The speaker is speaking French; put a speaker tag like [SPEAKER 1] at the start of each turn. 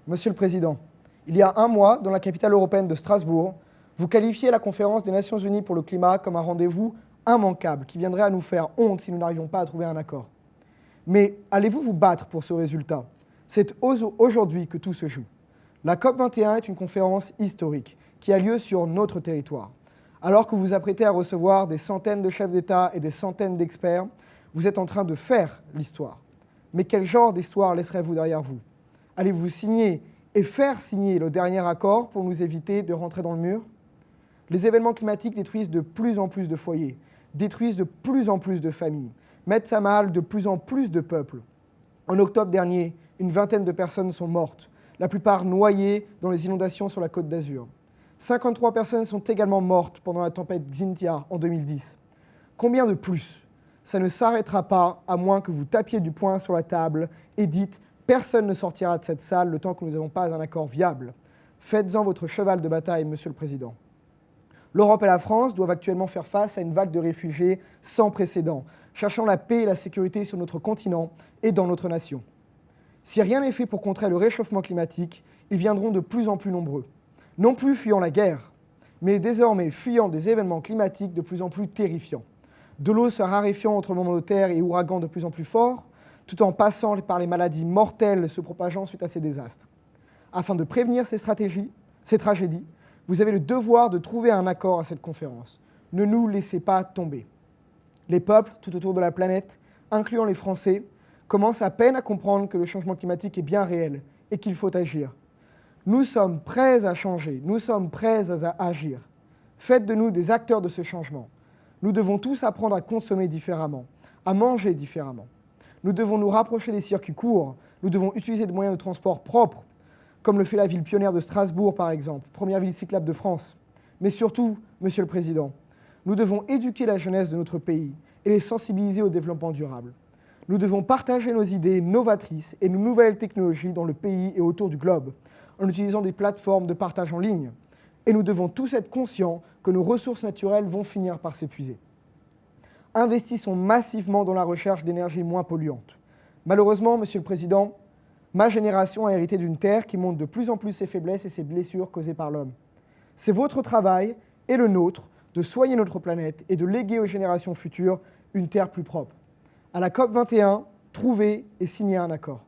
[SPEAKER 1] Monsieur le Président, il y a un mois, dans la capitale européenne de Strasbourg, vous qualifiez la conférence des Nations Unies pour le climat comme un rendez-vous immanquable qui viendrait à nous faire honte si nous n'arrivions pas à trouver un accord. Mais allez-vous vous battre pour ce résultat? C'est aujourd'hui que tout se joue. La COP21 est une conférence historique qui a lieu sur notre territoire. Alors que vous vous apprêtez à recevoir des centaines de chefs d'État et des centaines d'experts, vous êtes en train de faire l'histoire. Mais quel genre d'histoire laisserez-vous derrière vous? Allez-vous signer et faire signer le dernier accord pour nous éviter de rentrer dans le mur? Les événements climatiques détruisent de plus en plus de foyers, détruisent de plus en plus de familles, mettent à mal de plus en plus de peuples. En octobre dernier, une vingtaine de personnes sont mortes, la plupart noyées dans les inondations sur la Côte d'Azur. 53 personnes sont également mortes pendant la tempête Xynthia en 2010. Combien de plus? Ça ne s'arrêtera pas à moins que vous tapiez du poing sur la table et dites « Personne ne sortira de cette salle le temps que nous n'avons pas un accord viable ». Faites-en votre cheval de bataille, Monsieur le Président. L'Europe et la France doivent actuellement faire face à une vague de réfugiés sans précédent, cherchant la paix et la sécurité sur notre continent et dans notre nation. Si rien n'est fait pour contrer le réchauffement climatique, ils viendront de plus en plus nombreux. Non plus fuyant la guerre, mais désormais fuyant des événements climatiques de plus en plus terrifiants. De l'eau se raréfiant entre tremblements de terre et ouragans de plus en plus forts, tout en passant par les maladies mortelles se propageant suite à ces désastres. Afin de prévenir ces tragédies, vous avez le devoir de trouver un accord à cette conférence. Ne nous laissez pas tomber. Les peuples tout autour de la planète, incluant les Français, commencent à peine à comprendre que le changement climatique est bien réel et qu'il faut agir. Nous sommes prêts à changer, nous sommes prêts à agir. Faites de nous des acteurs de ce changement. Nous devons tous apprendre à consommer différemment, à manger différemment. Nous devons nous rapprocher des circuits courts, nous devons utiliser des moyens de transport propres, comme le fait la ville pionnière de Strasbourg par exemple, première ville cyclable de France. Mais surtout, Monsieur le Président, nous devons éduquer la jeunesse de notre pays et les sensibiliser au développement durable. Nous devons partager nos idées novatrices et nos nouvelles technologies dans le pays et autour du globe, en utilisant des plateformes de partage en ligne. Et nous devons tous être conscients que nos ressources naturelles vont finir par s'épuiser. Investissons massivement dans la recherche d'énergies moins polluantes. Malheureusement, Monsieur le Président, ma génération a hérité d'une terre qui montre de plus en plus ses faiblesses et ses blessures causées par l'homme. C'est votre travail et le nôtre de soigner notre planète et de léguer aux générations futures une terre plus propre. À la COP21, trouvez et signez un accord.